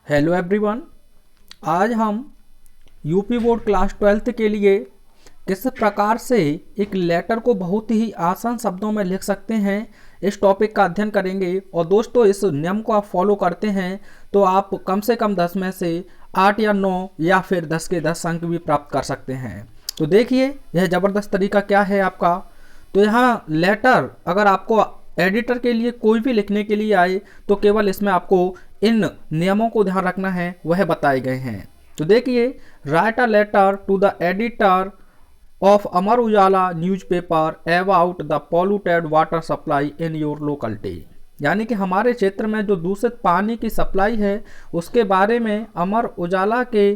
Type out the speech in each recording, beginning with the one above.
Hello everyone. आज हम UP board class 12th के लिए किस प्रकार से एक लेटर को बहुत ही आसान शब्दों में लिख सकते हैं इस टॉपिक का अध्ययन करेंगे। और दोस्तों, इस नियम को आप फॉलो करते हैं तो आप कम से कम 10 में से 8 या 9 या फिर 10 के 10 अंक भी प्राप्त कर सकते हैं। तो देखिए यह ज़बरदस्त तरीका क्या है आपका। तो यहाँ लेटर अगर आपको एडिटर के लिए कोई भी लिखने के लिए आए तो केवल इसमें आपको इन नियमों को ध्यान रखना है, वह बताए गए हैं। तो देखिए, write a letter to the editor of Amar Ujala newspaper about the polluted water supply in your locality. यानी कि हमारे क्षेत्र में जो दूषित पानी की सप्लाई है उसके बारे में अमर उजाला के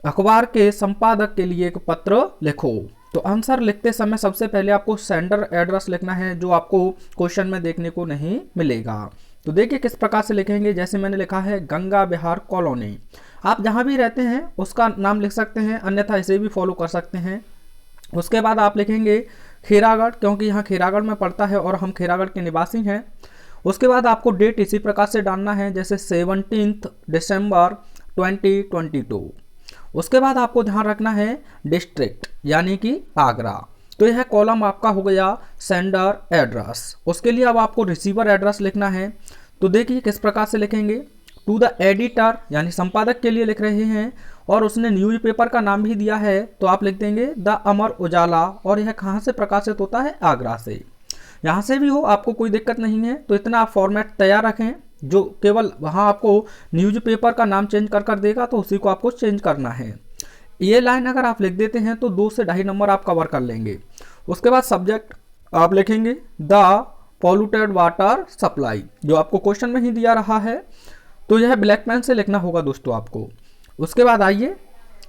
अखबार के संपादक के लिए एक पत्र लिखो। तो आंसर लिखते समय सबसे पहले आपको सेंडर एड्रेस लिखना है, जो आपको क्वेश्चन में देखने को नहीं मिलेगा। तो देखिए किस प्रकार से लिखेंगे। जैसे मैंने लिखा है गंगा विहार कॉलोनी। आप जहां भी रहते हैं उसका नाम लिख सकते हैं, अन्यथा इसे भी फॉलो कर सकते हैं। उसके बाद आप लिखेंगे खीरागढ़, क्योंकि यहाँ खीरागढ़ में पड़ता है और हम खीरागढ़ के निवासी हैं। उसके बाद आपको डेट इसी प्रकार से डालना है, जैसे 17 दिसंबर 2022। उसके बाद आपको ध्यान रखना है डिस्ट्रिक्ट यानी कि आगरा। तो यह कॉलम आपका हो गया सेंडर एड्रेस। उसके लिए अब आपको रिसीवर एड्रेस लिखना है। तो देखिए किस प्रकार से लिखेंगे। टू द एडिटर यानी संपादक के लिए लिख रहे हैं और उसने न्यूज़पेपर का नाम भी दिया है, तो आप लिख देंगे द अमर उजाला। और यह कहाँ से प्रकाशित होता है? आगरा से। यहाँ से भी हो, आपको कोई दिक्कत नहीं है। तो इतना आप फॉर्मेट तैयार रखें, जो केवल वहाँ आपको न्यूज़पेपर का नाम चेंज कर देगा, तो उसी को आपको चेंज करना है। ये लाइन अगर आप लिख देते हैं तो 2 से 2.5 नंबर आप कवर कर लेंगे। उसके बाद सब्जेक्ट आप लिखेंगे द पॉल्यूटेड वाटर सप्लाई, जो आपको क्वेश्चन में ही दिया रहा है। तो यह ब्लैक पेन से लिखना होगा दोस्तों आपको। उसके बाद आइए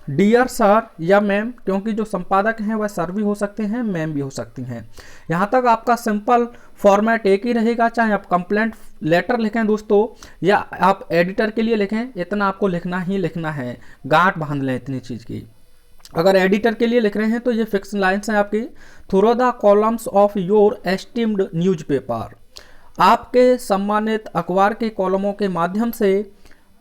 डियर सर या मैम, क्योंकि जो संपादक हैं वह सर भी हो सकते हैं, मैम भी हो सकती हैं। यहाँ तक आपका सिंपल फॉर्मेट एक ही रहेगा, चाहे आप कंप्लेंट लेटर लिखें दोस्तों या आप एडिटर के लिए लिखें, इतना आपको लिखना ही लिखना है। गांठ बांध लें इतनी चीज़ की। अगर एडिटर के लिए लिख रहे हैं तो ये फिक्स लाइन्स हैं आपकी। Through the columns of your esteemed newspaper, आपके सम्मानित अखबार के कॉलमों के माध्यम से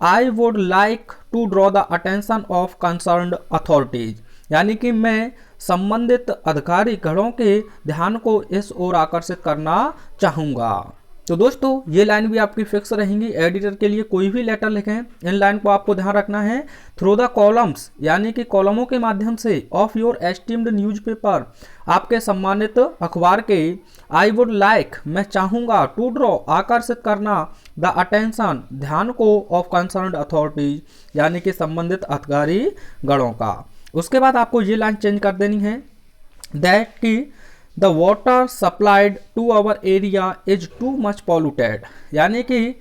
I would like to draw the attention of concerned authorities, यानी कि मैं संबंधित अधिकारी गणों के ध्यान को इस ओर आकर्षित करना चाहूँगा। तो दोस्तों ये लाइन भी आपकी फिक्स रहेंगी। एडिटर के लिए कोई भी लेटर लिखें, इन लाइन को आपको ध्यान रखना है। थ्रू द कॉलम्स यानी कि कॉलमों के माध्यम से ऑफ योर एस्टीम्ड न्यूज़पेपर, आपके सम्मानित अखबार के आई वुड लाइक मैं चाहूँगा, टू ड्रॉ आकर्षित करना, द अटेंशन ध्यान को, ऑफ कंसर्न्ड अथॉरिटीज यानी कि संबंधित अधिकारी गणों का। उसके बाद आपको ये लाइन चेंज कर देनी है दैट कि the water supplied to our area is too much polluted, यानी कि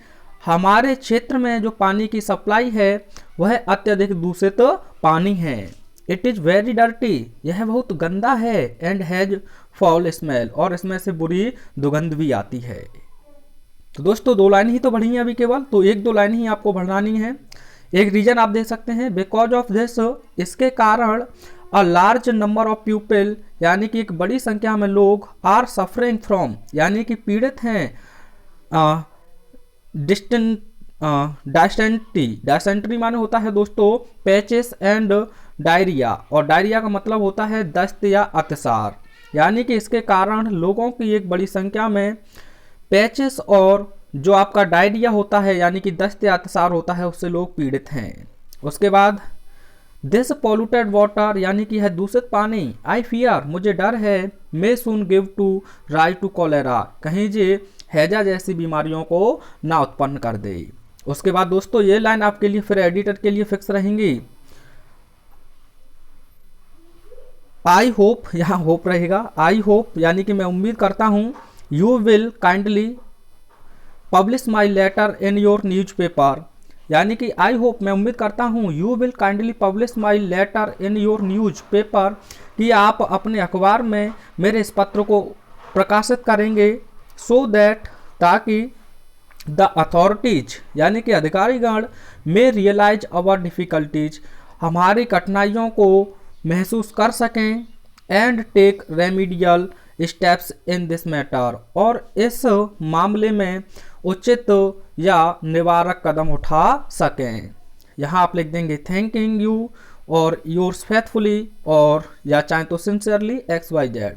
हमारे क्षेत्र में जो पानी की सप्लाई है वह अत्यधिक दूषित पानी है। इट इज़ वेरी डर्टी, यह बहुत गंदा है। एंड हैज फाउल स्मेल, और इसमें से बुरी दुर्गंध भी आती है। तो दोस्तों 2 लाइन ही तो बढ़ी हैं अभी केवल, तो 1-2 लाइन ही आपको बढ़ानी है। एक रीजन आप देख सकते हैं, बिकॉज ऑफ दिस, इसके कारण a large number of people, यानी कि एक बड़ी संख्या में लोग, आर सफरिंग फ्रॉम यानी कि पीड़ित हैं, डायसेंट्री माने होता है दोस्तों पैचेस एंड डायरिया, और डायरिया का मतलब होता है दस्त या अतिसार। यानी कि इसके कारण लोगों की एक बड़ी संख्या में पैचेस और जो आपका डायरिया होता है यानी कि दस्त या अतिसार होता है, उससे लोग पीड़ित हैं। उसके बाद दिस पॉल्यूटेड वाटर यानी कि है दूषित पानी, आई फियर मुझे डर है, may soon give to rise to cholera, कहीं ये हैजा जैसी बीमारियों को ना उत्पन्न कर दे। उसके बाद दोस्तों ये लाइन आपके लिए फिर एडिटर के लिए फिक्स रहेंगी। आई होप, यहाँ होप रहेगा, आई होप यानी कि मैं उम्मीद करता हूँ, you will kindly publish my letter in your newspaper, यानी कि आई होप मैं उम्मीद करता हूँ, you will kindly publish my letter in your newspaper, कि आप अपने अखबार में मेरे इस पत्र को प्रकाशित करेंगे। सो दैट, ताकि द अथॉरिटीज यानी कि अधिकारीगण में रियलाइज अवर डिफ़िकल्टीज, हमारी कठिनाइयों को महसूस कर सकें, and take remedial steps in this matter, और इस मामले में उचित या निवारक कदम उठा सकें। यहाँ आप लिख देंगे थैंकिंग यू और योर्स फेथफुली, और या चाहे तो सिंसियरली XYZ।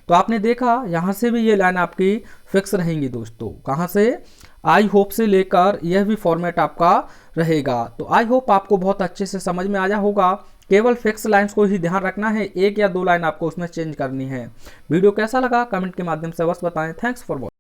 तो आपने देखा यहाँ से भी ये लाइन आपकी फिक्स रहेंगी दोस्तों। कहाँ से? आई होप से लेकर यह भी फॉर्मेट आपका रहेगा। तो आई होप आपको बहुत अच्छे से समझ में आया होगा। केवल फिक्स लाइंस को ही ध्यान रखना है, एक या दो लाइन आपको उसमें चेंज करनी है। वीडियो कैसा लगा कमेंट के माध्यम से अवश्य बताएं। Thanks for watching.